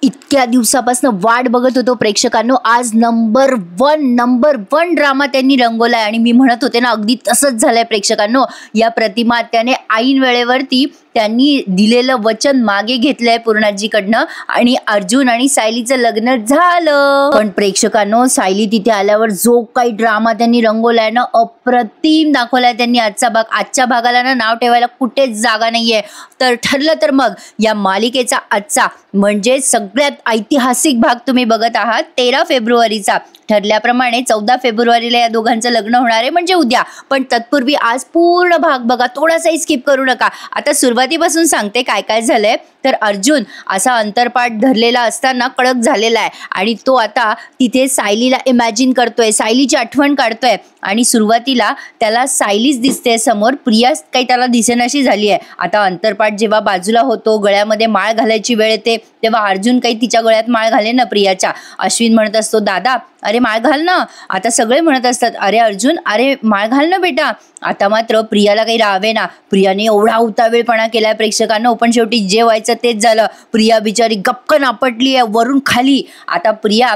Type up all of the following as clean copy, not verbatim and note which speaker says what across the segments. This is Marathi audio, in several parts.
Speaker 1: इतक्या दिवसापासून वाट बघत होतो प्रेक्षकांनो, आज नंबर वन ड्रामा त्यांनी रंगवलाय आणि मी म्हणत होते ना, अगदी तसंच झालंय प्रेक्षकांनो। या प्रतिमा त्याने ऐन वेळेवरती त्यांनी दिलेलं वचन मागे घेतलंय पूर्णाजीकडनं आणि अर्जुन आणि सायलीचं लग्न झालं। पण प्रेक्षकांनो, सायली तिथे आल्यावर जो काही ड्रामा त्यांनी रंगवलाय ना, अप्रतिम दाखवलाय त्यांनी आजचा भाग। आजच्या भागाला ना नाव ठेवायला कुठेच जागा नाहीये। तर ठरलं तर मग या मालिकेचा आजचा म्हणजे सगळ्यात ऐतिहासिक भाग तुम्ही बघत आहात 13 फेब्रुवारीचा। ठरल्याप्रमाणे 14 फेब्रुवारीला या दोघांचं लग्न होणार आहे, म्हणजे उद्या। पण तत्पूर्वी आज पूर्ण भाग बघा, थोडासाही स्किप करू नका। आता सुरुवातीपासून सांगते काय काय झालंय। तर अर्जुन असा अंतरपाठ धरलेला असताना कडक झालेला आहे आणि तो आता तिथे सायलीला इमॅजिन करतोय, सायलीची आठवण काढतोय आणि सुरुवातीला त्याला सायलीच दिसते समोर, प्रिया काही त्याला दिसेनाशी झाली आहे। आता अंतरपाठ जेव्हा बाजूला होतो, गळ्यामध्ये माळ घालायची वेळ येते, तेव्हा अर्जुन काही तिच्या गळ्यात माळ घाले ना प्रियाच्या। अश्विन म्हणत असतो, दादा अरे माळ घाल ना। आता सगळे म्हणत असतात, अरे अर्जुन अरे माळ घाल ना बेटा। आता मात्र प्रियाला काही राहावे ना, प्रियाने एवढा उतावेळपणा केलाय प्रेक्षकांना, पण शेवटी जे व्हायचं तेच झालं। प्रिया बिचारी गपकन आपटली आहे वरून खाली। आता प्रिया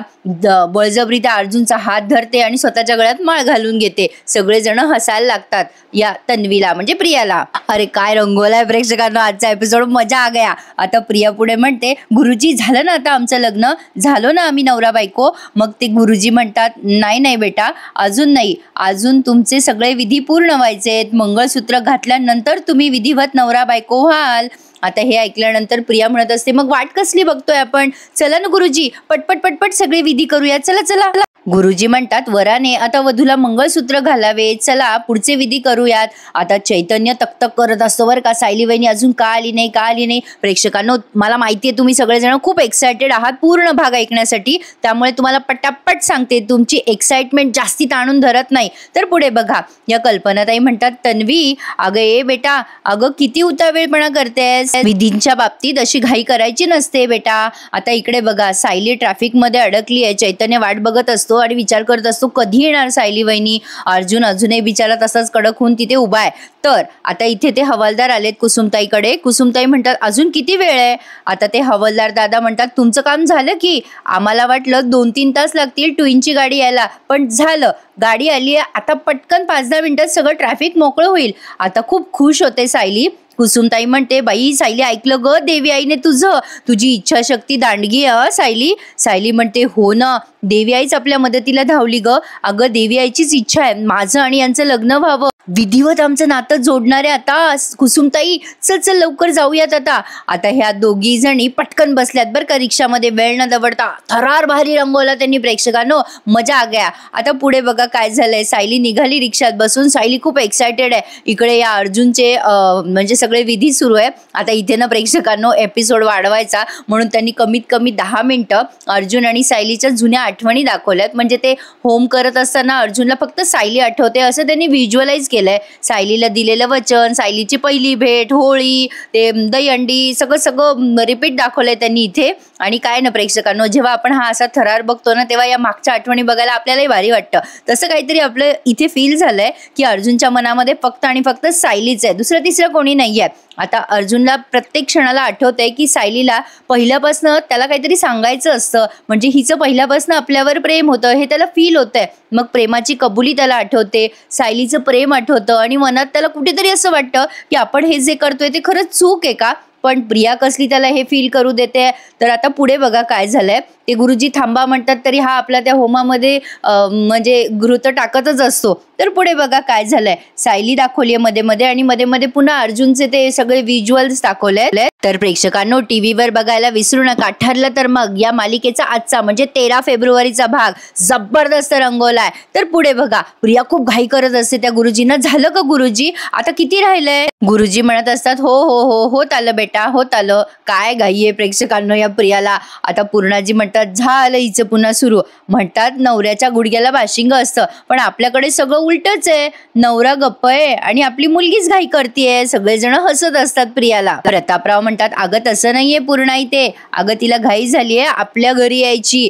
Speaker 1: बळजबरी त्या अर्जुनचा हात धरते आणि स्वतःच्या गळ्यात माळ घालून घेते। सगळेजण हसायला लागतात या तन्वीला म्हणजे प्रियाला। अरे काय रंगवलाय प्रेक्षकांना आजचा एपिसोड, मजा आ गया। आता प्रिया पुढे म्हणते, गुरुजी झालं ना आता आमचं लग्न, झालो ना आम्ही नवरा बायको। मग ते गुरुजी म्हणतात, नाही बेटा अजून नाही, अजून तुमचे सगळे विधी पूर्ण व्हायचेत, मंगळसूत्र घातल्यानंतर तुम्ही विधिवत नवरा बायको व्हाल। आता हे ऐकल्यानंतर प्रिया म्हणत असते, मग वाट कसली बघतोय आपण, चला ना गुरुजी पटपट सगळे विधी करूया, चला। गुरुजी म्हणतात, वराने आता वधूला मंगळसूत्र घालावे, चला पुढचे विधी करूयात। आता चैतन्य तकतक करत असतो बरं का, सायली वहिनी अजून का आली नाही। प्रेक्षकांनो, मला माहितीये तुम्ही सगळेजण खूप एक्सायटेड आहात पूर्ण भाग ऐकण्यासाठी, त्यामुळे तुम्हाला पटापट सांगते, तुमची एक्साइटमेंट जास्ती ताणून धरत नाही। तर पुढे बघा, या कल्पनाताई म्हणतात, तन्वी अगं ए बेटा, अगं किती उतावेळपणा करतेस, विधींच्या बाबतीत अशी घाई करायची नसते बेटा। आता इकडे बघा, सायली ट्रॅफिक मध्ये अडकली आहे, चैतन्य वाट बघत असतो आणि विचार करत असतो कधी येणार सायली वहिनी। अर्जुन अजूनही बिचारा तसाच कडक होऊन तिथे उभा आहे। तर आता इथे ते हवालदार आलेत कुसुमताईकडे। कुसुमताई म्हणतात, अजून किती वेळ आहे। आता ते हवालदार दादा म्हणतात, तुमचं काम झालं की, आम्हाला वाटलं 2-3 तास लागतील ट्विनची गाडी यायला, पण झालं, गाडी आली आहे। आता पटकन 5-10 मिनिटात सगळं ट्रॅफिक मोकळं होईल। आता खूप खुश होते सायली। कुसुमताई म्हणते, बाई सायली ऐकलं ग देवी आईने तुझी इच्छाशक्ती दांडगी आहे सायली। सायली म्हणते, हो ना, देवी आईच आपल्या मदतीला धावली ग। अगं देवी आईचीच इच्छा आहे माझं आणि यांचं लग्न व्हावं, विधिवत आमचं नातं जोडणारे। आता कुसुमताई चल लवकर जाऊयात आता। आता ह्या दोघी जणी पटकन बसल्यात बरं का रिक्षामध्ये, वेळ न दवडता। थरार भारी रंगवला त्यांनी प्रेक्षकांनो, मजा आ गया। आता पुढे बघा काय झालंय, सायली निघाली रिक्षात बसून, सायली खूप एक्सायटेड आहे। इकडे या अर्जुनचे म्हणजे सगळे विधी सुरू आहे। आता इथे ना प्रेक्षकांनो, एपिसोड वाढवायचा म्हणून त्यांनी कमीत कमी 10 मिनिटं अर्जुन आणि सायलीच्या जुन्या आठवणी दाखवल्यात। म्हणजे ते होम करत असताना अर्जुनला फक्त सायली आठवते असं त्यांनी व्हिज्युअलाइज केलंय। सायलीला दिलेलं वचन, सायलीची पहिली भेट, होळी, ते दहीहंडी, सगळं रिपीट दाखवलंय त्यांनी इथे। आणि काय ना प्रेक्षकांनो, जेव्हा आपण हा असा थरार बघतो ना, तेव्हा या मागच्या आठवणी बघायला आपल्यालाही भारी वाटतं। तसं काहीतरी आपलं इथे फील झालंय की अर्जुनच्या मनामध्ये फक्त आणि फक्त सायलीच आहे, दुसरं तिसरं कोणी नाहीये। आता अर्जुनला प्रत्येक क्षणाला आठवतंय की सायलीला पहिल्यापासून त्याला काहीतरी सांगायचं असतं, म्हणजे हिचं पहिल्यापासून आपल्यावर प्रेम होतं हे त्याला फील होतंय। मग प्रेमाची कबुली त्याला आठवते, सायलीचं प्रेम आठवतं आणि मनात त्याला कुठेतरी असं वाटतं की आपण हे जे करतोय ते खरंच चूक आहे का। पण प्रिया कसली त्याला हे फील करू देते। तर आता पुढे बघा काय झालंय, ते गुरुजी थांबा म्हणतात तरी हा आपल्या त्या होमामध्ये म्हणजे गृत टाकतच असतो। तर पुढे बघा काय झालंय, सायली दाखवली मध्ये आणि मध्ये पुन्हा अर्जुनचे ते सगळे व्हिज्युअल्स दाखवले। तर प्रेक्षकांनो, टीव्हीवर बघायला विसरू नका। ठरलं तर मग या मालिकेचा आजचा म्हणजे 13 फेब्रुवारीचा भाग जबरदस्त रंगवलाय। तर पुढे बघा, प्रिया खूप घाई करत असते त्या गुरुजींना, झालं का गुरुजी, आता किती राहिलंय। गुरुजी म्हणत असतात, हो होत आलं बेटा, होत आलं। काय घाई आहे प्रेक्षकांनो या प्रियाला। आता पूर्णाजी म्हणतात, झालं हिचं पुन्हा सुरू। म्हणतात नवऱ्याच्या गुडघ्याला बाशिंग असतं, पण आपल्याकडे सगळं उलटच आहे, नवरा गप्प आहे आणि आपली मुलगीच घाई करतीये। सगळेजण हसत असतात प्रियाला। प्रतापराव म्हणतात, अगं तसं नाहीये पूर्णाई, ते अगं तिला घाई झालीये आपल्या घरी यायची।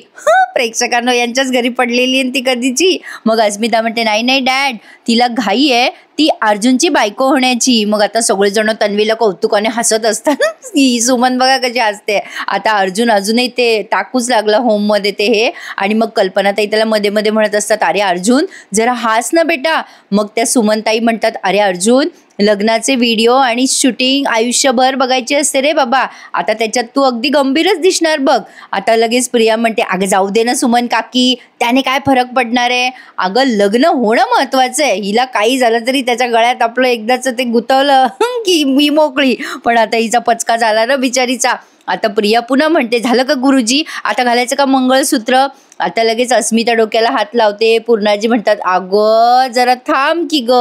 Speaker 1: प्रेक्षकांनो, यांच्याच घरी पडलेली ती कधीची। मग अस्मिता म्हणते, नाही डॅड, तिला घाई आहे, ती अर्जुनची बायको होण्याची. मग आता सगळेजण तन्वीला कौतुकाने हसत असतात. ही सुमन बघा कशी हसते. आता अर्जुन अजूनही ते टाकूच लागला होम मध्ये ते हे. आणि मग कल्पनाताई त्याला मध्ये मध्ये म्हणत असतात, अरे अर्जुन जरा हास ना बेटा. मग त्या सुमनताई म्हणतात, अरे अर्जुन लग्नाचे व्हिडिओ आणि शूटिंग आयुष्यभर बघायची असते रे बाबा. आता त्याच्यात तू अगदी गंभीरच दिसणार बघ. आता लगेच प्रिया म्हणते, अगं जाऊ दे ना सुमन काकी, त्याने काय फरक पडणार आहे. अगं लग्न होणं महत्वाचं आहे. हिला काही झालं तरी त्याच्या गळ्यात आपलं एकदाच ते गुतवलं की मी मोकळी. पण आता हिचा पचका झाला ना बिचारीचा. आता प्रिया पुन्हा म्हणते, झालं का गुरुजी, आता घालायचं का मंगळसूत्र. आता लगेच अस्मिता डोक्याला हात लावते. पूर्णाजी म्हणतात, अगं जरा थांब की ग.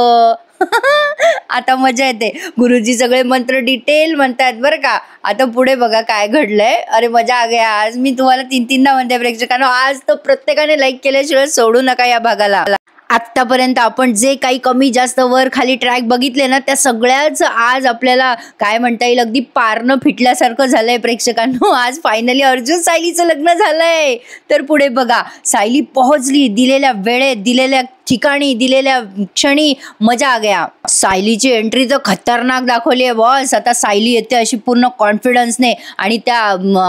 Speaker 1: आता मजा येते. गुरुजी सगळे मंत्र डिटेल म्हणतात बरं का. आता पुढे बघा काय घडलंय. अरे मजा आ गया. आज मी तुम्हाला 3-3दा म्हणते प्रेक्षकांनो, आज तर प्रत्येकाने लाईक केल्याशिवाय सोडू नका या भागाला. आत्तापर्यंत आपण जे काही कमी जास्त वर खाली ट्रॅक बघितले ना, त्या सगळ्याच आज आपल्याला काय म्हणता येईल, अगदी पारणं फिटल्यासारखं झालंय प्रेक्षकांनो. आज फायनली अर्जुन सायलीचं लग्न झालंय. तर पुढे बघा, सायली पोहोचली दिलेल्या वेळेत, दिलेल्या ठिकाणी, दिलेल्या क्षणी. मजा आ गया. सायलीची एंट्री तर खतरनाक दाखवली आहे बॉस. आता सायली येते अशी पूर्ण कॉन्फिडन्सने आणि त्या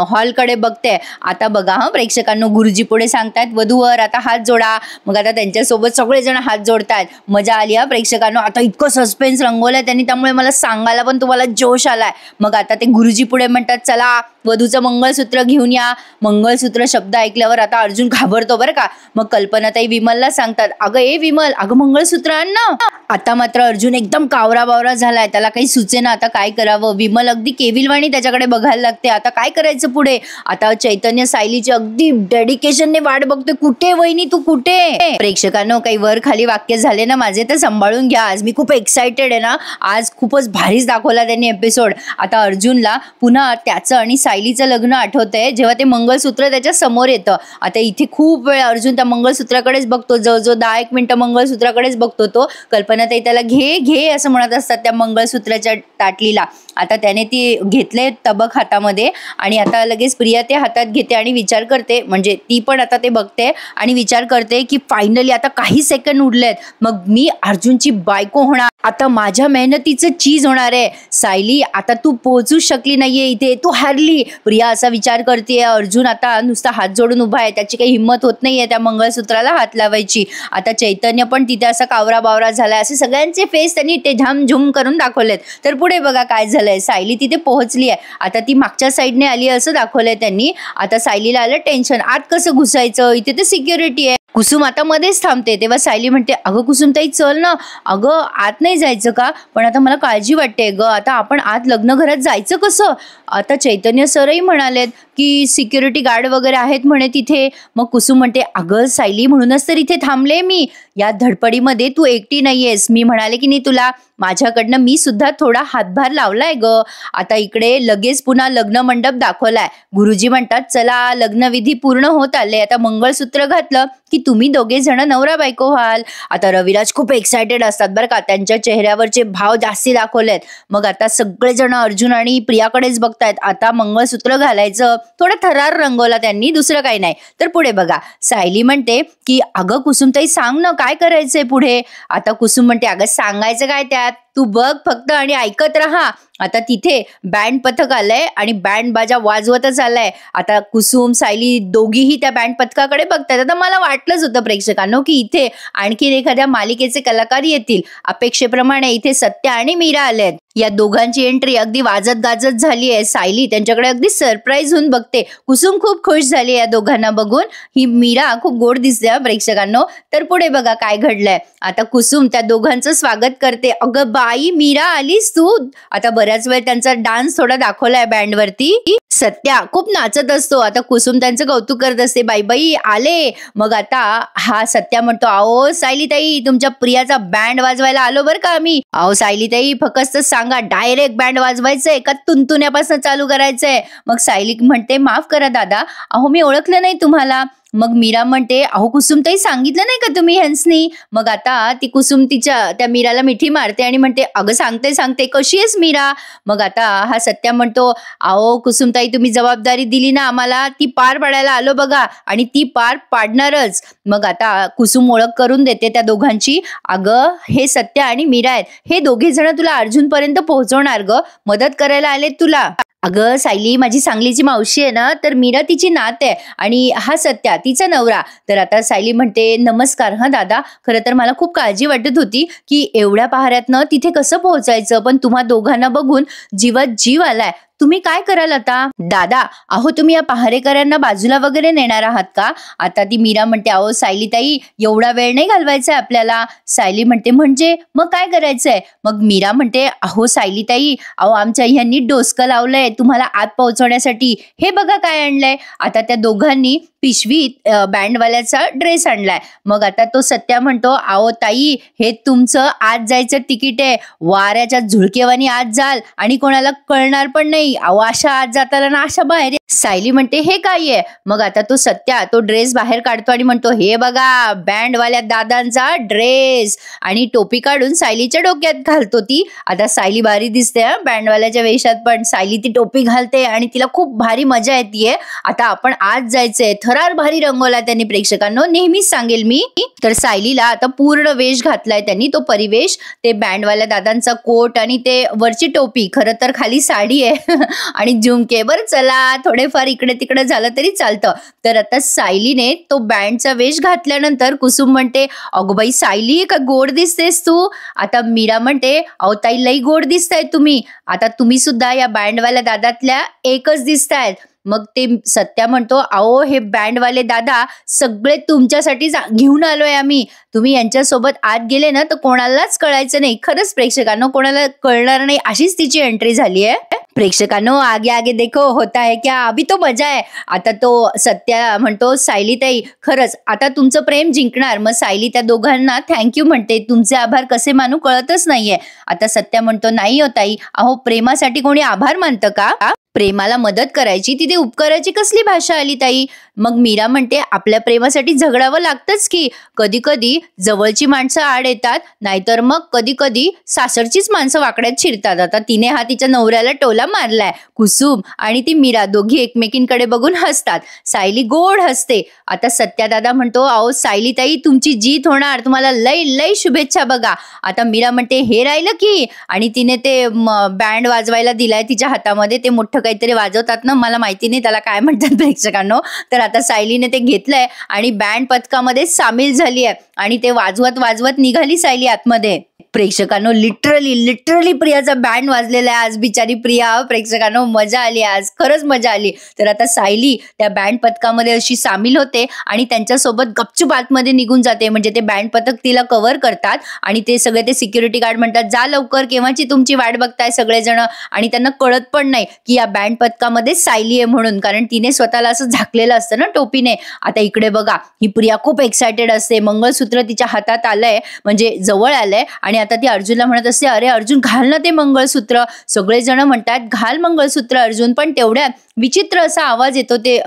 Speaker 1: हॉलकडे बघते. आता बघा प्रेक्षकांनो, गुरुजी पुढे सांगतायत, वधूवर आता हात जोडा. मग आता त्यांच्यासोबत सगळेजण हात जोडतायत. मजा आली हा प्रेक्षकांनो. आता इतकं सस्पेन्स रंगवलंय त्यांनी, त्यामुळे मला सांगायला पण तुम्हाला जोश आलाय. मग आता ते गुरुजी पुढे म्हणतात, चला वधूचं मंगळसूत्र घेऊन या. मंगळसूत्र शब्द ऐकल्यावर आता अर्जुन घाबरतो बरं का. मग कल्पनाताई विमलला सांगतात, अगं ए विमल, अगं मंगळसूत्र आण ना. आता मात्र अर्जुन एकदम कावरा बावरा झालाय. त्याला काही सुचेना आता काय करावं. विमल अगदी केविलवाणी त्याच्याकडे बघायला लागते. आता काय करायचं पुढे. आता चैतन्य सायलीची अगदी डेडिकेशनने वाट बघतोय. कुठे वहिनी तू कुठे. प्रेक्षकांनो, काही वर खाली वाक्य झाले ना माझे तर सांभाळून घ्या. आज मी खूप एक्साइटेड आहे ना. आज खूपच भारीच दाखवला त्यांनी एपिसोड. आता अर्जुनला पुन्हा त्याचं आणि सायलीचं लग्न आठवतंय, जेव्हा ते मंगळसूत्र त्याच्या समोर येतं. आता इथे खूप वेळ अर्जुन त्या मंगळसूत्राकडेच बघतो. जवळजवळ 10-1 मिनिटं मंगळसूत्राकडेच बघतो तो. कल्पनाताई त्याला घे घे असं म्हणत असतात त्या मंगळसूत्राच्या ताटलीला. आता त्याने ती घेतले तबक हातामध्ये आणि आता लगेच प्रिया ते हातात घेते आणि विचार करते, म्हणजे ती पण आता ते बघते आणि विचार करते की फायनली आता काही सेकंड उरलेत, मग मी अर्जुनची बायको होणार. आता माझ्या मेहनतीचं चीज होणार आहे. सायली आता तू पोहोचू शकली नाहीये इथे, तू हारली. प्रिया असा विचार करते. अर्जुन आता नुसता हात जोडून उभा आहे. त्याची काही हिंमत होत नाहीये त्या मंगळसूत्राला हात लावायची. आता चैतन्य पण तिथे असा कावरा बावरा झालाय. असे सगळ्यांचे फेस त्यांनी ते झामझुम करून दाखवलेत. तर पुढे बघा काय झालंय. सायली तिथे पोहोचली आहे. आता ती मागच्या साईडने आली असं दाखवलंय त्यांनी. आता सायलीला आलं टेन्शन, आत कसं घुसायचं, इथे तर सिक्युरिटी आहे. कुसुम आता मध्येच थांबते. तेव्हा सायली म्हणते, अगं कुसुम ताई चल ना. अगं आत नाही जायचं का, पण आता मला काळजी वाटते ग. आता आपण आत लग्नघरात जायचं कसं. आता चैतन्य सरही म्हणालेत की सिक्युरिटी गार्ड वगैरे आहेत म्हणे तिथे. मग कुसुम म्हणते, अगं सायली म्हणूनच तर इथे थांबले मी. या धडपडीमध्ये तू एकटी नाहीयेस. मी म्हणाले की नाही तुला, माझ्याकडनं मी सुद्धा थोडा हातभार लावलाय ग. आता इकडे लगेच पुन्हा लग्न मंडप दाखवलाय. गुरुजी म्हणतात, चला लग्नविधी पूर्ण होत आले. आता मंगळसूत्र घातलं की तुम्ही दोघे जण नवरा बायको व्हाल. आता रविराज खूप एक्सायटेड असतात बरं का. त्यांच्या चेहऱ्यावरचे भाव जास्ती दाखवलेत. मग आता सगळेजण अर्जुन आणि प्रियाकडेच बघतायत. आता मंगळसूत्र घालायचं, थोडा थरार रंगवला त्यांनी, दुसरं काही नाही. तर पुढे बघा, सायली म्हणते की अगं कुसुमताई सांग ना काय करायचंय पुढे. आता कुसुम म्हणते, अगं सांगायचं काय त्यात, तू बघ फक्त आणि ऐकत राहा. आता तिथे बँड पथक आलंय आणि बँड बाजा वाजवतच आलाय. आता कुसुम सायली दोघीही त्या बँड पथकाकडे बघतात. आता मला वाटलंच होतं प्रेक्षकांनो की इथे आणखीन एखाद्या मालिकेचे कलाकार येतील. अपेक्षेप्रमाणे इथे सत्या आणि मीरा आलेत. या दोघांची एंट्री अगदी वाजत गाजत झाली आहे. सायली त्यांच्याकडे अगदी सरप्राईज होऊन बघते. कुसुम खूप खुश झाली या दोघांना बघून. ही मीरा खूप गोड दिसते प्रेक्षकांनो. तर पुढे बघा काय घडलंय. आता कुसुम त्या दोघांचं स्वागत करते. अगं बाई मीरा आलीस तू. आता बऱ्याच वेळ त्यांचा डान्स थोडा दाखवलाय बँड वरती. सत्या खूप नाचत असतो. आता कुसुम त्यांचं कौतुक करत असते, बाई बाई आले. मग आता हा सत्या म्हणतो, अहो सायली ताई तुमच्या प्रियाचा बँड वाजवायला आलो बरं का आम्ही. अहो सायली ताई फक्त सांगा डायरेक्ट बँड वाजवायचंय का तुंतुण्यापासून चालू करायचंय. मग सायली म्हणते, माफ करा दादा, अहो मी ओळखलं नाही तुम्हाला. मग मीरा म्हणते, अहो कुसुमताई सांगितलं नाही का तुम्ही ह्यांसनी? मग आता ती कुसुम त्या मीराला मिठी मारते आणि म्हणते, अगं सांगते कशी आहेस मीरा? मग आता हा सत्या म्हणतो, अहो कुसुमताई तुम्ही जबाबदारी दिली ना आम्हाला, ती पार पाडायला आलो बघा आणि ती पार पाडणारच. मग आता कुसुम ओळख करून देते त्या दोघांची. अगं हे सत्या आणि मीरा आहेत, हे दोघे जण तुला अर्जुन पर्यंत पोहोचवणार ग, मदत करायला आलेत तुला. अगं सायली माझी सांगलीची मावशी आहे ना, तर मीरा तिची नात आहे आणि हा सत्या तिचा नवरा. तर आता सायली म्हणते, नमस्कार हा दादा, खरं तर मला खूप काळजी वाटत होती की एवढ्या पहाऱ्यातनं तिथे कसं पोहोचायचं, पण तुम्हा दोघांना बघून जीवात जीव आलाय. तुम्ही काय कराल आता? दादा अहो तुम्ही या पहारेकऱ्यांना बाजूला वगैरे नेणार आहात का? आता ती मीरा म्हणते, अहो सायली ताई एवढा वेळ नाही घालवायचा आपल्याला. सायली म्हणते, म्हणजे मग काय करायचंय? मग मीरा म्हणते, अहो सायली ताई, अहो आमच्या ह्यांनी डोसकं लावलंय तुम्हाला आत पोहोचवण्यासाठी. हे बघा काय आणलंय. आता त्या दोघांनी पिशवीत बँडवाल्याचा ड्रेस आणलाय. मग आता तो सत्या म्हणतो, अहो ताई हे तुमचं आत जायचं तिकीट आहे, वाऱ्याच्या झुळकेवानी आत जाल आणि कोणाला कळणार पण नाही. अहो अशा आत जाताना ना अशा बाहेर. सायली म्हणते, हे काय आहे? मग आता तो सत्या तो ड्रेस बाहेर काढतो आणि म्हणतो, हे बघा बँडवाल्या दादांचा ड्रेस. आणि टोपी काढून सायलीच्या डोक्यात घालतो ती. आता सायली भारी दिसते बँडवाल्याच्या वेशात, पण सायली ती टोपी घालते आणि तिला खूप भारी मजा येते. आता आपण आत जायचंय. थरार भारी रंगवला त्यांनी प्रेक्षकांनो, नेहमीच सांगेल मी. तर सायलीला आता पूर्ण वेश घातलाय त्यांनी, तो परिवेश, ते बँडवाल्या दादांचा कोट आणि ते वरची टोपी, खरं तर खाली साडी आहे आणि झुमके. बरं चला थोडेफार इकडे तिकडे झालं तरी चालतं. तर आता सायलीने तो बँडचा वेश घातल्यानंतर कुसुम म्हणते, अगो बाई सायली का गोड दिसतेस तू. आता मीरा म्हणते, अहो ताई लई गोड दिसताय तुम्ही. आता तुम्ही सुद्धा या बँडवाल्या दादातल्या एकच दिसतायत. मग ते सत्या म्हणतो, अहो हे बँडवाले दादा सगळे तुमच्यासाठी घेऊन आलोय आम्ही. तुम्ही यांच्यासोबत आत गेले ना तर कोणालाच कळायचं नाही. खरंच प्रेक्षकांनो कोणाला कळणार नाही अशीच तिची एंट्री झाली आहे. प्रेक्षकांनो आगे आगे देखो होता है क्या, अभी तो मजा आहे. आता तो सत्या म्हणतो, सायली ताई खरंच आता तुमचं प्रेम जिंकणार. मग सायली त्या दोघांना थँक्यू म्हणते, तुमचे आभार कसे मानू कळतच नाहीये. आता सत्या म्हणतो, नाही हो ताई, अहो प्रेमासाठी कोणी आभार मानतं का? प्रेमाला मदत करायची तिथे उपकाराची कसली भाषा आली ताई. मग मीरा म्हणते, आपल्या प्रेमासाठी झगडावं लागतंच की. कधी कधी जवळची माणसं आड येतात, नाहीतर मग कधी कधी सासरचीच माणसं वाकड्यात शिरतात. आता तिने हा तिच्या नवऱ्याला टोला मारलाय. कुसुम आणि ती मीरा दोघी एकमेकींकडे बघून हसतात. सायली गोड हसते. आता सत्यादादा म्हणतो, अहो सायली ताई तुमची जीत होणार, तुम्हाला लय लय शुभेच्छा बघा. आता मीरा म्हणते, हे राहिलं की. आणि तिने ते बँड वाजवायला दिलाय तिच्या हातामध्ये, ते मोठं काहीतरी वाजवतात ना, मला माहिती नाही त्याला काय म्हणतात प्रेक्षकांनो. तर आता सायलीने ते घेतलंय आणि बँड पथकामध्ये सामील झाली आहे आणि ते वाजवत वाजवत निघाली सायली आतमध्ये. प्रेक्षकांनो लिटरली प्रियाचा बँड वाजलेला आहे आज. बिचारी प्रिया, प्रेक्षकांनो मजा आली आज, खरंच मजा आली. तर आता सायली त्या बँड पथकामध्ये अशी सामील होते आणि त्यांच्यासोबत गपचूप आतमध्ये निघून जाते. म्हणजे ते बँड पथक तिला कव्हर करतात आणि ते सगळे ते सिक्युरिटी गार्ड म्हणतात, जा लवकर, केव्हाची तुमची वाट बघताय सगळेजण. आणि त्यांना कळत पण नाही की या बँड पथकामध्ये सायली आहे म्हणून, कारण तिने स्वतःला असं झाकलेलं असतं ना टोपीने. आता इकडे बघा, ही प्रिया खूप एक्सायटेड असते. मंगळसूत्र तिच्या हातात आलंय, म्हणजे जवळ आलंय आणि आता ती अर्जुनला म्हणत असते, अरे अर्जुन घाल ना ते मंगळसूत्र. सगळेजण म्हणतात घाल मंगळसूत्र अर्जुन. पण तेवढ्यात विचित्र असा आवाज येतो, ते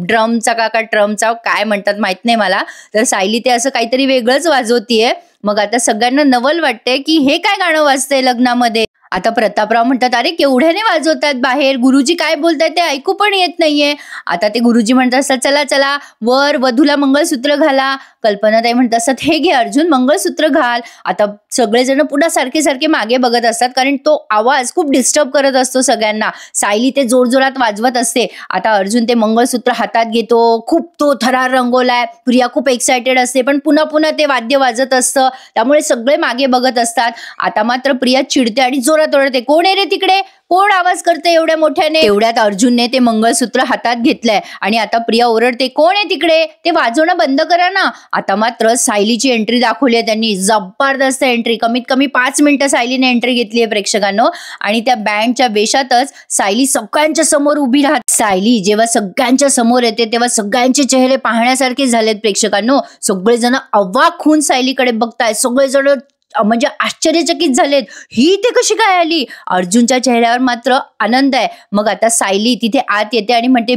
Speaker 1: ड्रमचा का ट्रमचा काय म्हणतात माहित नाही मला. तर सायली ते असं काहीतरी वेगळंच वाजवतीये. मग आता सगळ्यांना नवल वाटते की हे काय गाणं वाजतंय लग्नामध्ये. आता प्रतापराव म्हणतात, अरे केवढ्याने वाजवतात बाहेर, गुरुजी काय बोलतायत ते ऐकू पण येत नाहीये. आता ते गुरुजी म्हणतात असतात, चला चला वर वधूला मंगळसूत्र घाला. कल्पनाताई म्हणतात असतात, हे घे अर्जुन मंगळसूत्र घाल. आता सगळेजण पुन्हा सारखे सारखे मागे बघत असतात, कारण तो आवाज खूप डिस्टर्ब करत असतो सगळ्यांना. सायली ते जोरजोरात वाजवत असते. आता अर्जुन ते मंगळसूत्र हातात घेतो, खूप तो थरार रंगवलाय. प्रिया खूप एक्सायटेड असते, पण पुन्हा पुन्हा ते वाद्य वाजत असतं, त्यामुळे सगळे मागे बघत असतात. आता मात्र प्रिया चिडते आणि जोरात ओरडते, कोण आहे रे तिकडे, कोण आवाज करते एवढ्या मोठ्याने. एवढ्यात अर्जुनने ते मंगळसूत्र हातात घेतलंय आणि आता प्रिया ओरडते, कोण आहे तिकडे, ते वाजवणं बंद करा ना. आता मात्र सायलीची एंट्री दाखवली आहे त्यांनी, जबरदस्त एंट्री. कमीत कमी 5 मिनिटं सायलीने एंट्री घेतली आहे प्रेक्षकांनो. आणि त्या बँडच्या वेशातच सायली सगळ्यांच्या समोर उभी राहते. सायली जेव्हा सगळ्यांच्या समोर येते तेव्हा सगळ्यांचे चेहरे पाहण्यासारखे झालेत प्रेक्षकांनो. सगळेजण अवाक होऊन सायलीकडे बघतायत, सगळेजण म्हणजे आश्चर्यचकित झालेत, ही इथे कशी काय आली? अर्जुनच्या चेहऱ्यावर मात्र आनंद आहे. मग आता सायली तिथे आत येते आणि म्हणते,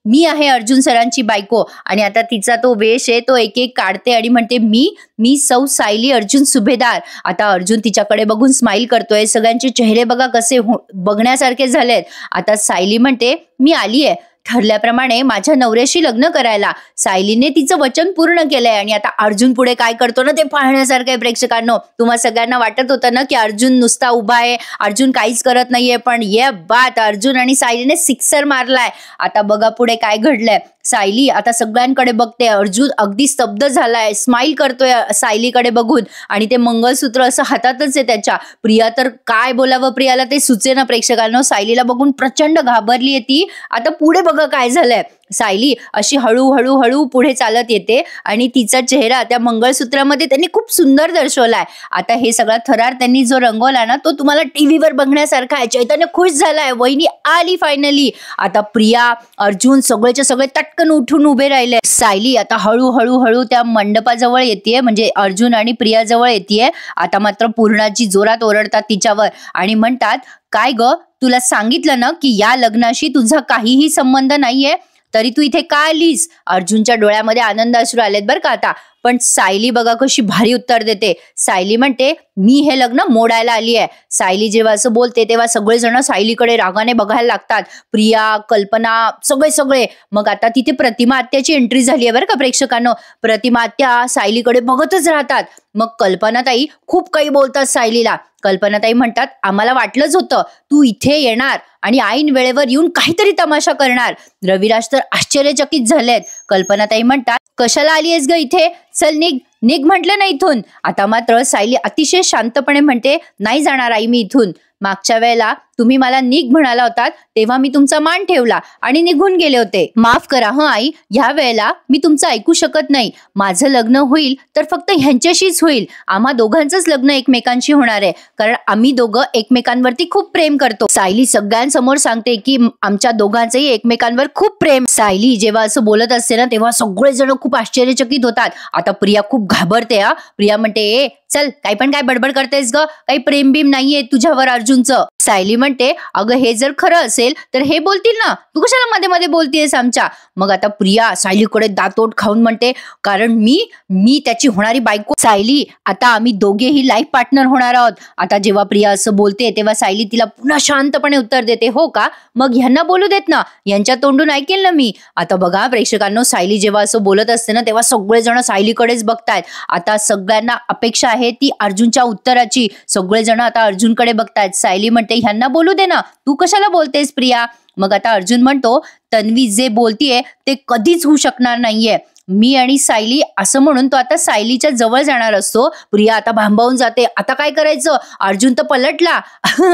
Speaker 1: मी आहे अर्जुन सरांची बायको. आणि आता तिचा तो वेश आहे तो एक एक काढते आणि म्हणते, मी सौ सायली अर्जुन सुभेदार. आता अर्जुन तिच्याकडे बघून स्माइल करतोय. सगळ्यांचे चेहरे बघा कसे बघण्यासारखे झालेत. आता सायली म्हणते, मी आली आहे ठरल्याप्रमाणे माझ्या नवऱ्याशी लग्न करायला. सायलीने तिचं वचन पूर्ण केलंय आणि आता अर्जुन पुढे काय करतो ना ते पाहण्यासारखं आहे प्रेक्षकांनो. तुम्हा सगळ्यांना वाटत होतं ना की अर्जुन नुसता उभा आहे, अर्जुन काहीच करत नाहीये, पण ये बात अर्जुन आणि सायलीने सिक्सर मारलाय. आता बघा पुढे काय घडलंय. सायली आता सगळ्यांकडे बघते. अर्जुन अगदी स्तब्ध झालाय, स्माइल करतोय सायलीकडे बघून आणि ते मंगळसूत्र असं हातातच आहे त्याच्या. प्रिया तर काय बोलावं, प्रियाला ते सुचेना प्रेक्षकांनो. सायलीला बघून प्रचंड घाबरली आहे ती. आता पुढे बघा काय झालंय. सायली अशी हळू पुढे चालत येते आणि तिचा चेहरा त्या मंगळसूत्रामध्ये त्यांनी खूप सुंदर दर्शवलाय. आता हे सगळा थरार त्यांनी जो रंगवला ना तो तुम्हाला टीव्हीवर बघण्यासारखा आहे. चैतन्य खुश झालाय, वहिनी आली फायनली. आता प्रिया, अर्जुन सगळेच्या सगळे तटकन उठून उभे राहिले. सायली आता हळू त्या मंडपाजवळ येते, म्हणजे अर्जुन आणि प्रिया जवळ येते. आता मात्र पूर्णाजी जोरात ओरडतात तिच्यावर आणि म्हणतात, काय ग, तुला सांगितलं ना की या लग्नाशी तुझा काहीही संबंध नाहीये, तरी तू इथे का आलीस? अर्जुनच्या डोळ्यामध्ये आनंद अश्रू आलेत बरं का आता. पण सायली बघा कशी भारी उत्तर देते. सायली म्हणते, मी हे लग्न मोडायला आली आहे. सायली जेव्हा असं बोलते तेव्हा सगळेजण सायलीकडे रागाने बघायला लागतात. प्रिया, कल्पना, सगळे. मग आता तिथे प्रतिमा आत्याची एंट्री झाली आहे बरं का प्रेक्षकांनो. प्रतिमा आत्या सायलीकडे बघतच राहतात. मग कल्पनाताई खूप काही बोलतात सायलीला. कल्पनाताई म्हणतात, आम्हाला वाटलंच होतं तू इथे येणार आणि ऐन वेळेवर येऊन काहीतरी तमाशा करणार. रविराज तर आश्चर्यचकित झालेत. कल्पनाताई म्हणतात, कशाला आली आहेस ग इथे? चल निघ म्हटलं ना इथून. आता मात्र सायली अतिशय शांतपणे म्हणते, नाही जाणार आई मी इथून. मागच्या वेळेला तुम्ही मला निघ म्हणाला होतात तेव्हा मी तुमचा मान ठेवला आणि निघून गेले होते. माफ करा हं आई, ह्या वेळेला मी तुमचं ऐकू शकत नाही. माझं लग्न होईल तर फक्त ह्यांच्याशीच होईल. आम्हा दोघांचंच लग्न एकमेकांशी होणार आहे, कारण आम्ही दोघं एकमेकांवरती खूप प्रेम करतो. सायली सगळ्यांसमोर सांगते की आमच्या दोघांचंही एकमेकांवर खूप प्रेम. सायली जेव्हा असं बोलत असते ना तेव्हा सगळेजण खूप आश्चर्यचकित होतात. आता प्रिया खूप घाबरते. प्रिया म्हणते, ए चल, काय बडबड करतेस ग, काही प्रेम बीम नाहीये तुझ्यावर अर्जुनचं. सायली म्हणते, अगं हे जर खरं असेल तर हे बोलतील ना, तू कशाला मध्ये मध्ये बोलतेस आमच्या? मग आता प्रिया सायलीकडे दातोट खाऊन म्हणते, कारण मी त्याची होणारी बायको. सायली, आता आम्ही दोघेही लाईफ पार्टनर होणार आहोत. आता जेव्हा प्रिया असं बोलते तेव्हा सायली तिला पुन्हा शांतपणे उत्तर देते, हो का, मग ह्यांना बोलू देत ना, यांच्या तोंडून ऐकेल ना मी. आता बघा प्रेक्षकांनो, सायली जेव्हा असं बोलत असते ना तेव्हा सगळेजण सायलीकडेच बघतायत. आता सगळ्यांना अपेक्षा आहे ती अर्जुनच्या उत्तराची. सगळेजण आता अर्जुनकडे बघतायत. सायली म्हणते, ह्यांना बोलू दे ना, तू कशाला बोलतेस प्रिया? मग आता अर्जुन म्हणतो, तन्वी जे बोलतीये ते कधीच होऊ शकणार नाहीये. मी आणि सायली असं म्हणून तो आता सायलीच्या जवळ जाणार असतो. प्रिया आता भांबावून जाते. आता काय करायचं? अर्जुन तर पलटला.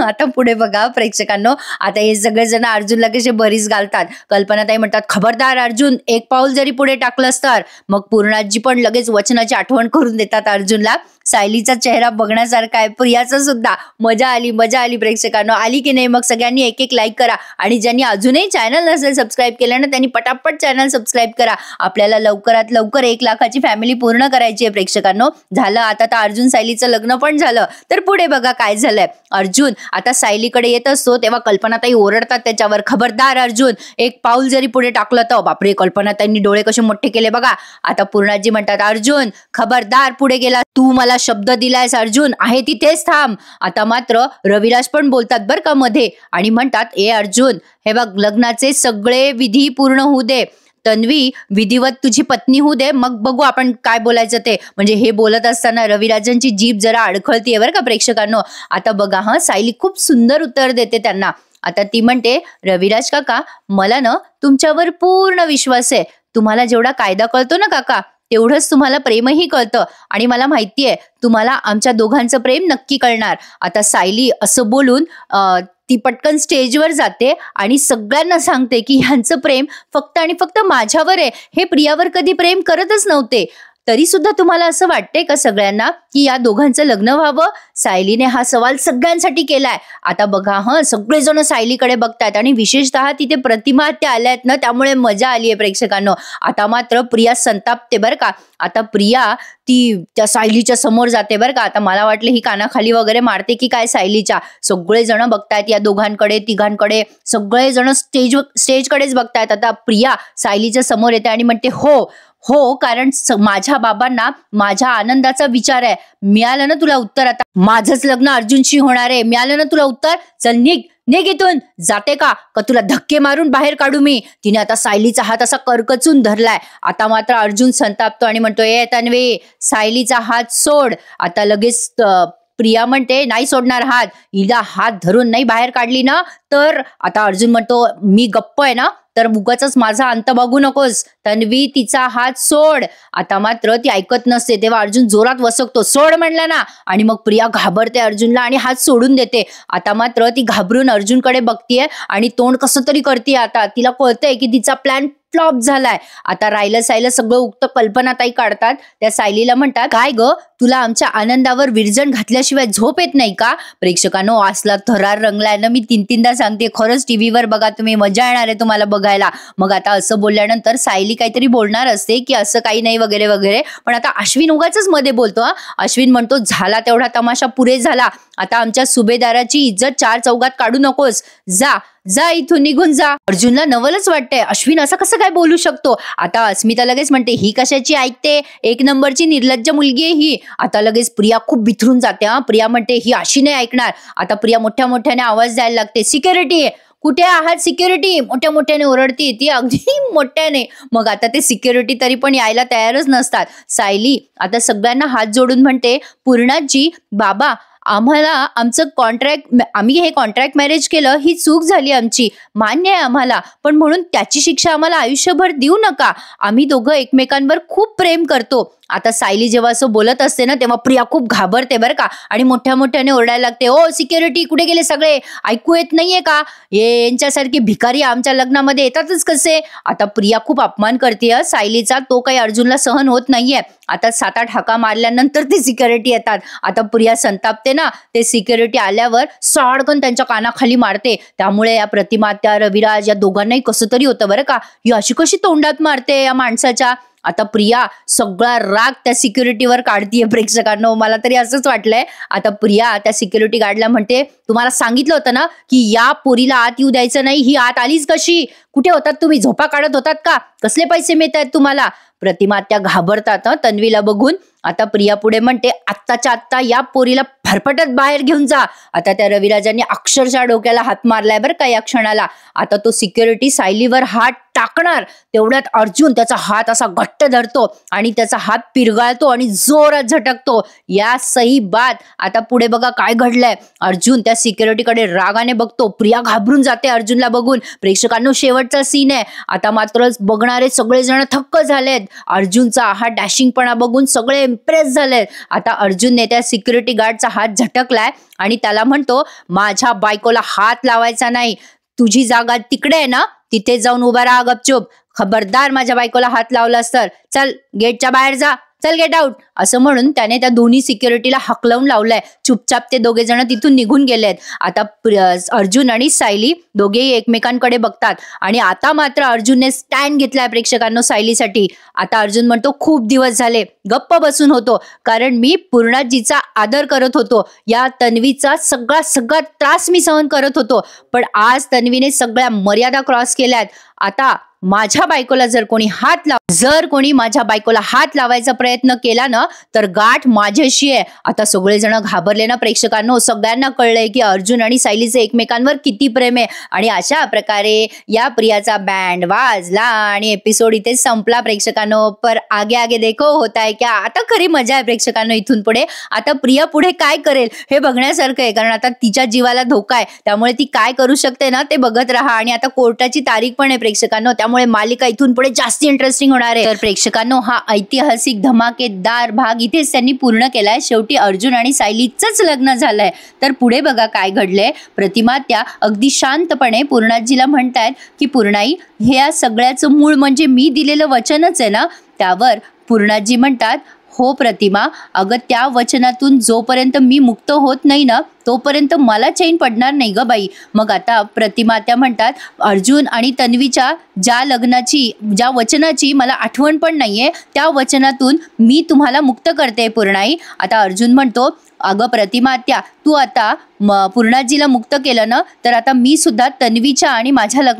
Speaker 1: आता पुढे बघा प्रेक्षकांनो, आता हे सगळेजण अर्जुनला कसे बरीच घालतात. कल्पनाताई म्हणतात, खबरदार अर्जुन, एक पाऊल जरी पुढे टाकलंस तर. मग पूर्णाजी पण लगेच वचनाची आठवण करून देतात अर्जुनला. सायलीचा चेहरा बघण्यासारखा आहे, प्रियाचा सुद्धा. मजा आली प्रेक्षकांनो. आली की नाही? मग सगळ्यांनी एक लाईक करा आणि ज्यांनी अजूनही चॅनल नसेल सबस्क्राईब केलं ना त्यांनी पटापट चॅनल सबस्क्राईब करा. आपल्याला लवकरात लवकर 1 लाखाची फॅमिली पूर्ण करायची आहे प्रेक्षकांनो. झालं आता तर अर्जुन सायलीचं लग्न पण झालं. तर पुढे बघा काय झालंय. अर्जुन आता सायलीकडे येत असतो तेव्हा कल्पनाताई ओरडतात त्याच्यावर, खबरदार अर्जुन, एक पाऊल जरी पुढे टाकलं तर. बापरे, कल्पनाताईंनी डोळे कसे मोठे केले बघा. आता पूर्णाजी म्हणतात, अर्जुन खबरदार पुढे गेला, तू मला शब्द दिलायस अर्जुन, आहे तिथेच थांब. आता मात्र रविराज पण बोलतात बरं का मध्ये आणि म्हणतात, ए अर्जुन, हे बघ, लग्नाचे सगळे विधी पूर्ण होऊ दे. तन्वी विधिवत तुझी पत्नी होऊ दे, मग बघू आपण काय बोलायचं ते. म्हणजे हे बोलत असताना रविराजांची जीभ जरा अडखळतीये बरं का प्रेक्षकांनो. आता बघा हा, सायली खूप सुंदर उत्तर देते त्यांना. आता ती म्हणते, रविराज काका, मला ना तुमच्यावर पूर्ण विश्वास आहे. तुम्हाला जेवढा कायदा कळतो ना काका, तेवढंच तुम्हाला प्रेमही कळतं आणि मला माहितीये तुम्हाला आमच्या दोघांचं प्रेम नक्की कळणार. आता सायली असं बोलून ती पटकन स्टेजवर जाते आणि सगळ्यांना सांगते की ह्यांचं प्रेम फक्त आणि फक्त माझ्यावर आहे, हे प्रियावर कधी प्रेम करतच नव्हते. तरी सुद्धा तुम्हाला असं वाटतंय का सगळ्यांना की या दोघांचं लग्न व्हावं? सायलीने हा सवाल सगळ्यांसाठी केलाय. आता बघा सगळेजण सायलीकडे बघतायत आणि विशेषतः तिथे प्रतिमा त्या आल्यात ना, त्यामुळे मजा आली आहे प्रेक्षकांनो. आता मात्र प्रिया संतापते बरं का. आता प्रिया ती त्या सायलीच्या समोर जाते बरं का. आता मला वाटलं ही कानाखाली वगैरे मारते की काय सायलीच्या. सगळेजण बघतायत या दोघांकडे, तिघांकडे, सगळेजण स्टेजकडेच बघतायत. आता प्रिया सायलीच्या समोर येते आणि म्हणते हो कारण माझ्या बाबांना माझ्या आनंदाचा विचार आहे. मिळालं ना तुला उत्तर? आता माझंच लग्न अर्जुनशी होणार आहे. मिळालं ना तुला उत्तर? चल निघ इथून. जाते का तुला धक्के मारून बाहेर काढू मी? तिने आता सायलीचा हात असा करकचून धरलाय. आता मात्र अर्जुन संतापतो आणि म्हणतो, ए तन्वी, सायलीचा हात सोड. आता लगेच प्रिया म्हणते, नाही सोडणार हात. हिला हात धरून नाही बाहेर काढली ना तर. आता अर्जुन म्हणतो, मी गप्प आहे ना, तर उगाचच माझा अंत बघू नकोस. तन्वी, तिचा हात सोड. आता मात्र ती ऐकत नसते. तेव्हा अर्जुन जोरात वसकतो, सोड म्हणलं ना. आणि मग प्रिया घाबरते अर्जुनला आणि हात सोडून देते. आता मात्र ती घाबरून अर्जुनकडे बघतीये आणि तोंड कसं तरी करते. आता तिला कळतंय की तिचा प्लॅन फ्लॉप झालाय. आता राहिलं सगळं उक्त कल्पनाताई काढतात. त्या सायलीला म्हणतात, काय ग, तुला आमच्या आनंदावर विरजण घातल्याशिवाय झोप येत नाही का? प्रेक्षकांनो, असला थरार रंगलाय ना, मी तीनदा सांगते. खरंच टीव्हीवर बघा तुम्ही, मजा येणार आहे तुम्हाला बघायला. मग आता असं बोलल्यानंतर सायली काहीतरी बोलणार असते की असं काही नाही वगैरे वगैरे, पण आता अश्विन उगाचच मध्ये बोलतो. अश्विन म्हणतो, झाला तेवढा तमाशा, पुरे झाला. आता आमच्या सुभेदाराची इज्जत चार चौघात काढू नकोस. जा इथून, निघून जा. अर्जुनला नवलच वाटतंय, अश्विन असं कसं काय बोलू शकतो? आता अस्मिता लगेच म्हणते, ही कशाची ऐकते, एक नंबरची निर्लज्ज मुलगी आहे ही. आता लगेच प्रिया खूप बिथरून जाते. प्रिया म्हणते, ही अशी नाही ऐकणार. आता प्रिया मोठ्याने आवाज द्यायला लागते, सिक्युरिटी कुठे आहात? सिक्युरिटी मोठ्याने ओरडते ती, अगदी मोठ्याने. मग आता ते सिक्युरिटी तरी पण यायला तयारच नसतात. सायली आता सगळ्यांना हात जोडून म्हणते, पूर्णाजी, बाबा, आम्ही हे कॉन्ट्रॅक्ट मॅरेज केलं, ही चूक झाली आमची, मान्य आहे आम्हाला, पण म्हणून त्याची शिक्षा आम्हाला आयुष्यभर देऊ नका. आम्ही दोघं एकमेकांवर खूप प्रेम करतो. आता सायली जेव्हा असं बोलत असते ना, तेव्हा प्रिया खूप घाबरते बरं का आणि मोठ्याने ओरडायला लागते, ओ सिक्युरिटी, कुठे गेले सगळे? ऐकू येत नाहीये का? यांच्यासारखे भिकारी आमच्या लग्नामध्ये येतातच कसे? आता प्रिया खूप अपमान करते सायलीचा. तो काही अर्जुनला सहन होत नाहीये. आता 7-8 हाका मारल्यानंतर ते सिक्युरिटी येतात. आता प्रिया संतापते ना, ते सिक्युरिटी आल्यावर साडकन त्यांच्या कानाखाली मारते. त्यामुळे या प्रतिमा, त्या रविराज, या दोघांनाही कसं तरी होतं बरं का. ही अशी कशी तोंडात मारते या माणसाच्या? आता प्रिया सगळा राग त्या सिक्युरिटीवर काढतीये प्रेक्षकांनो, मला तरी असंच वाटलंय. आता प्रिया त्या सिक्युरिटी गार्डला म्हणते, तुम्हाला सांगितलं होतं ना की या पोरीला आत येऊ द्यायचं नाही. ही आत आलीच कशी? कुठे होतात तुम्ही? झोपा काढत होतात का? कसले पैसे मिळत आहेत तुम्हाला? प्रतिमा त्या घाबरतात तन्वीला बघून. आता प्रिया पुढे म्हणते, आत्ताच्या आत्ता या पोरीला फरफटत बाहेर घेऊन जा. आता त्या रविराजांनी अक्षरशः डोक्याला हात मारलाय बरं का या क्षणाला. आता तो सिक्युरिटी सायलीवर हात टाकणार, तेवढ्यात अर्जुन त्याचा हात असा घट्ट धरतो आणि त्याचा हात पिरगाळतो आणि जोरात झटकतो. या सही बात. आता पुढे बघा काय घडलंय. अर्जुन त्या सिक्युरिटीकडे रागाने बघतो. प्रिया घाबरून जाते अर्जुनला बघून. प्रेक्षकांनो, शेवटचा सीन आहे. आता मात्र बघणारे सगळेजण थक्क झालेत. अर्जुनचा हा डॅशिंगपणा बघून सगळे इम्प्रेस झालेत. आता अर्जुनने त्या सिक्युरिटी गार्डचा हात झटकलाय आणि त्याला म्हणतो, माझ्या बायकोला हात लावायचा नाही. तुझी जागा तिकडे आहे ना, तिथे जाऊन उभा राहा गपचूप. खबरदार माझ्या बायकोला हात लावलास तर चल गेटच्या बाहेर जा, चल गेट आउट. असं म्हणून त्याने त्या दोन्ही सिक्युरिटीला हकलवून लावलंय. चुपचाप ते दोघे जण तिथून निघून गेलेत. आता अर्जुन आणि सायली दोघेही एकमेकांकडे बघतात आणि आता मात्र अर्जुनने स्टँड घेतलाय प्रेक्षकांनो सायलीसाठी. आता अर्जुन म्हणतो, खूप दिवस झाले गप्प बसून होतो, कारण मी पूर्णाजीचा आदर करत होतो. या तन्वीचा सगळा त्रास मी सहन करत होतो, पण आज तन्वीने सगळ्या मर्यादा क्रॉस केल्यात. आता माझ्या बायकोला जर कोणी माझ्या बायकोला हात लावायचा प्रयत्न केला ना, तर गाठ माझ्याशी आहे. आता सगळेजण घाबरले ना प्रेक्षकांनो. सगळ्यांना कळलंय की अर्जुन आणि सायलीचे एकमेकांवर किती प्रेम आहे. आणि अशा प्रकारे या प्रियाचा बँड वाजला आणि एपिसोड इथे संपला प्रेक्षकांनो. पर आगे देखो होता है क्या. आता खरी मजा आहे प्रेक्षकांनो इथून पुढे. आता प्रिया पुढे काय करेल हे बघण्यासारखं आहे, कारण आता तिच्या जीवाला धोका आहे. त्यामुळे ती काय करू शकते ना ते बघत राहा. आणि आता कोर्टाची तारीख पण आहे प्रेक्षकांनो, त्यामुळे मालिका इथून पुढे जास्त इंटरेस्टिंग होणार आहे. तर प्रेक्षकांनो, हा ऐतिहासिक धमाकेदार भाग इथेच त्यांनी पूर्ण केलाय. शेवटी अर्जुन आणि सायलीचंच लग्न झालंय. तर पुढे बघा काय घडलंय. प्रतिमा त्या अगदी शांतपणे पूर्णाजीला म्हणतायत की पूर्णाई, हे या सगळ्याचं मूळ म्हणजे मी दिलेलं वचनच आहे ना. त्यावर पूर्णाजी म्हणतात, हो प्रतिमा, अगं त्या वचनातून जोपर्यंत मी मुक्त होत नाही ना तोपर्यंत मला चैन पडणार नाही ग बाई. मग आता प्रतिमा त्या म्हणतात, अर्जुन आणि तन्वीच्या ज्या वचनाची मला आठवण पण नाहीये त्या वचनातून मी तुम्हाला मुक्त करते पूर्णाई. आता अर्जुन म्हणतो, अगं प्रतिमा आत्या, तू आता पूर्णाजीला मुक्त केलं ना तर आता मी सुद्धा तन्वीच्या आणि माझ्या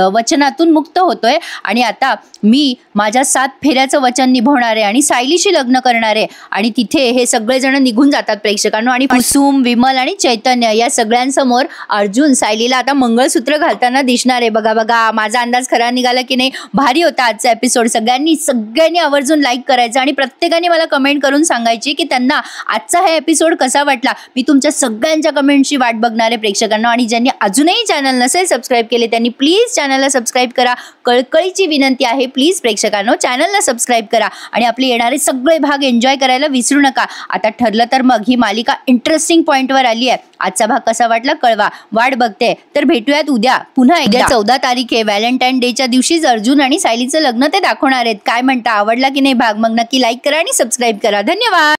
Speaker 1: वचनातून मुक्त होतोय आणि आता मी माझ्या 7 फेऱ्याचं वचन निभावणार आहे आणि सायलीशी लग्न करणार आहे. आणि तिथे हे सगळेजण निघून जातात प्रेक्षकांनो आणि कुसुम, विमल आणि चैतन्य या सगळ्यांसमोर अर्जुन सायलीला आता मंगळसूत्र घालताना दिसणार आहे. बघा बघा, माझा अंदाज खरा निघाला की नाही? भारी होता आजचा एपिसोड. सगळ्यांनी आवर्जून लाईक करायचं आणि प्रत्येकाने मला कमेंट करून सांगायची की त्यांना आजचा हा एपिसोड कसा वाटला. मी तुमच्या सगळ्यांच्या कमेंटची वाट बघणार आहे प्रेक्षकांना. आणि ज्यांनी अजूनही चॅनल नसेल सबस्क्राईब केले त्यांनी प्लीज चॅनलला सबस्क्राईब करा. कळकळीची विनंती आहे, प्लीज प्रेक्षकांनो चॅनलला सबस्क्राईब करा आणि आपले येणारे सगळे भाग एन्जॉय करायला विसरू नका. आता ठरलं तर मग ही मालिका इंटरेस्टिंग पॉइंटवर आली आहे. आजचा भाग कसा वाटला कळवा. वाट बघते. तर भेटूयात उद्या पुन्हा एकदा. 14 तारीख आहे, व्हॅलेंटाईन डेच्या दिवशीच अर्जुन आणि सायलीचं लग्न ते दाखवणार आहेत. काय म्हणता, आवडला की नाही भाग? मग नक्की लाईक करा आणि सबस्क्राईब करा. धन्यवाद.